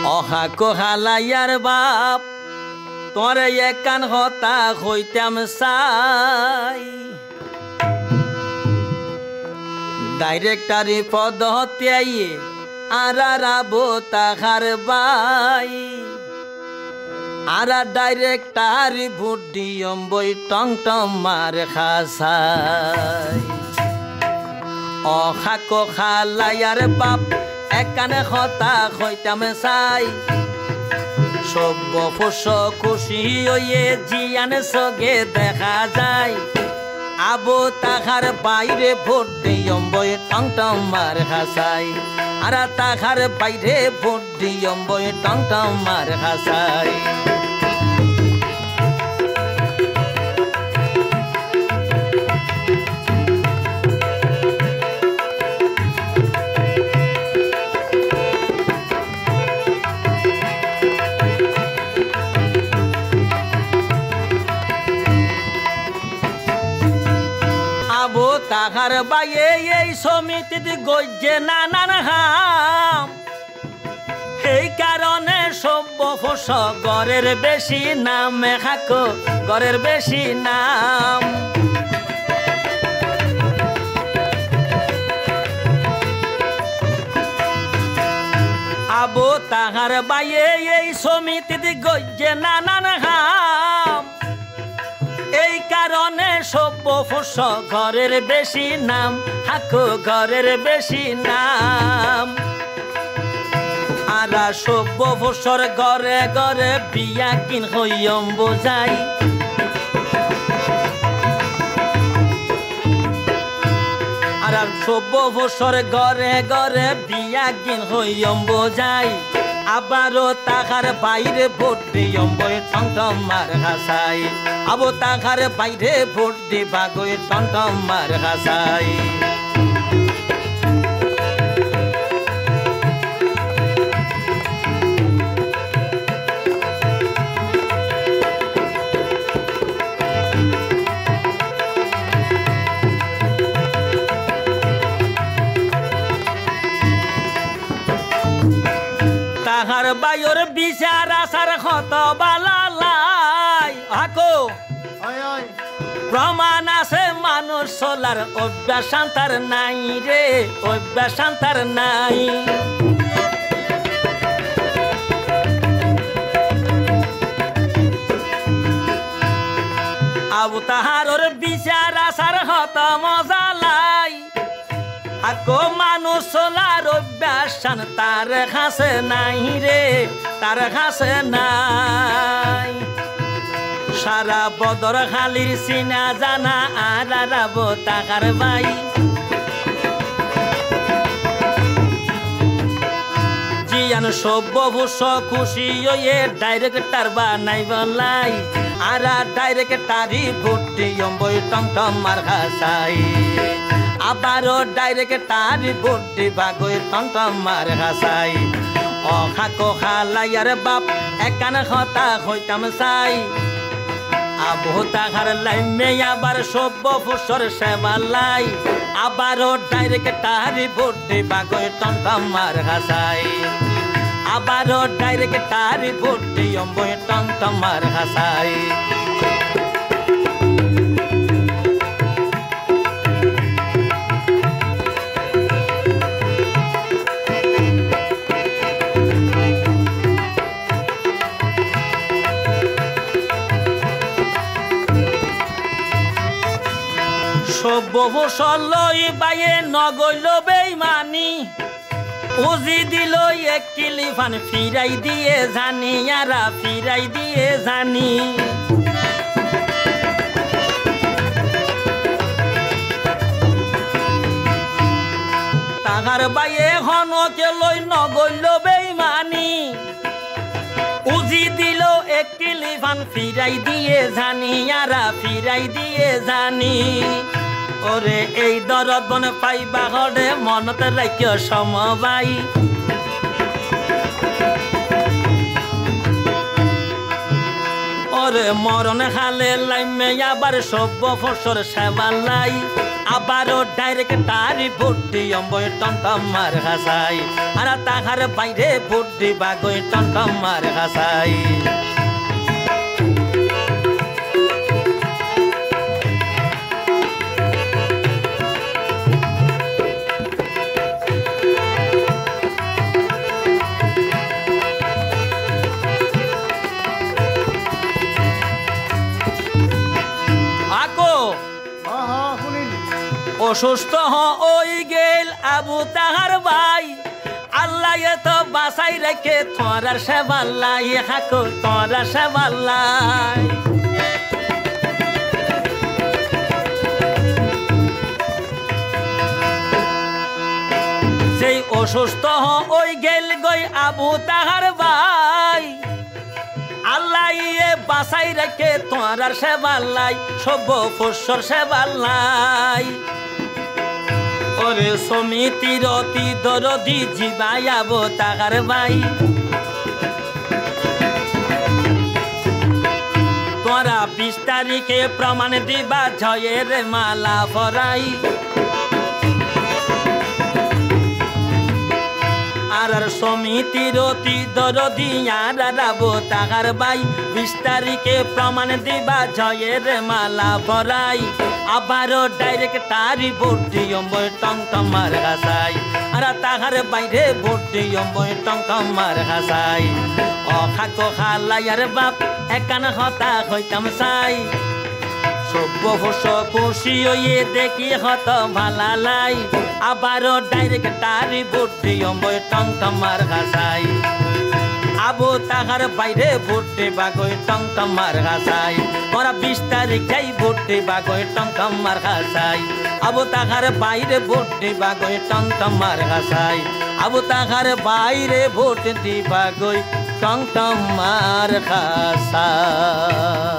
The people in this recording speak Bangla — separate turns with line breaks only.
অহা কোহালাইয়ার বাপ তোরে একান হতা হইতাম চাই ডাইরেক্টারি পদ হতিয়াইয়ে আরাবো তাহার বাই আরা ডাইরেক্টারি ভোট দিয়ম বই টং টং মার খাসাই অহা কোহালাইয়ার বাপ একানে হতা হইতাম চাই সব ফুস খুশি হইয়ে জিয়ান সগে দেখা যায় আবো তাহার বাইরে ভোট দিয়ম বই টং টং মার খাসাই আর তাহার বাইরে ভোট দিয়ম বই টং টং মার খাসাই তাহার বাইয়ে এই সমিতিতে গজ্জে নানান হাম এই কারণে সভ্য ফস গড়ের বেশি নাম খাকো গড়ের বেশি নাম আবো তাহার বাইয়ে এই সমিতিতে গজ্জে নানান হাম এই কারণে সভ্য ফুস ঘরের বেশি নাম হাকো ঘরের বেশি নাম আরা সভ্য ফুসর ঘরে ঘরে বিয়া কিন হইয়ম বোঝাই আরা সভ্য ফুসর ঘরে ঘরে বিয়া কিন হইয়ম বোঝাই আবারও তাহার বাইরে ভোট দিয়ম বই টং টং মার খাসাই আবো তাহার বাইরে ভোট দিবা গই টং টং মার খাসাই তাহার বাইর বিচার আসার কত বালাই হাকো প্রমাণ আছে মানুষ চলার অভ্যাস শান্তার নাই রে অভ্যাস শান্তার নাই আবু তাহার বিচার আসার কত মজা লাই আকো মানুষ চলার অভ্যাস তার কাছে নাই রে তার কাছে নাই সারা বদর খালির চিনা জানা আর রাবো তাকার বাই জিয়ান সভ্য ভূষ খুশি হয়ে ডাইরেক্টার বানাই বলাই আর ডাইরেক্টারি ভোট দিয়ম বই টং টং মার খাসাই আবারও ডাইরেক্টারি ভোট দিবা গই টং টং মার খাসাই অখা কোহালাইয়ার বাপ একান হতা হইতাম চাই আবু তাহার লাইমে আবার সভ্য ফুসর সেবালাই আবারও ডাইরেক্টারি ভোট দিবা গই টং টং মার খাসাই আবারও ডাইরেক্টারি ভোট দিয়ম বই টং টং মার খাসাই সভ্য ফসল লই বাইয়ে নগইল বেইমানি উজি দিল এক কিলিফান ফিরাই দিয়ে জানি আরা ফিরাই দিয়ে জানি তাহার বাইয়ে হনকে লই নগইল বেইমানি উজি দিল এক কিলিফান ফিরাই দিয়ে জানি আরা ফিরাই দিয়ে জানি ওরে এই দরদ বনে পাইবা হরে মনতে রাখিও সমবাই ওরে মরণ খালে লাইমে আবার সভ্য ফসর সেবালাই আবারও ডাইরেক্টারি ভোট দিয়ম্বই টমটমার খাসাই আর তাহার বাইরে ভোট দিবা গই টমটমার খাসাই অসুস্থ ওই গেল আবু তাহার ভাই আল্লাহ তো বাসাই রেখে তোরার সেবাল্লাই হাকো তোরা সেবাল্লাই সেই অসুস্থ ওই গেল গই আবু তাহার ভাই আল্লাহ বাসাই রেখে তোরার সেবাল্লাই সভ্য ফসর সেবাল্লাই ওরে সমিতির অতি দরদি জিবাই আবো তাহার ভাই তোরা 20 তারিখে প্রমাণ দিবা জয়ের মালা পরাই আর সমিতির অতি দরদি আর আবো তাহার ভাই 20 তারিখে প্রমাণ দিবা জয়ের মালা পরাই আবারও ডাইরেক্টারি ভোট দিয়ম্বই টমটমার খাসাই আর তাহার বাইরে ভোট দিয়ম্বই টমটমার খাসাই অখাকো খালাইয়ার বাপ একান হতা হইতাম চাই সভ্য ফস খুশি হইয়ে দেখি হত ভালা লাই আবারও ডাইরেক্টারি ভোট দিয়ম্বই টমটমার খাসাই আবু তাহার বাইরে ভোট দিবা গই টমটমার খাসাই ওরা 20 তারিখ যাই ভোট দিবা গই টমটমার খাসাই আবু তাহার বাইরে ভোট দিবা গই টমটমার খাসাই আবু তাহার বাইরে ভোট দিবা গই টমটমার খাসাই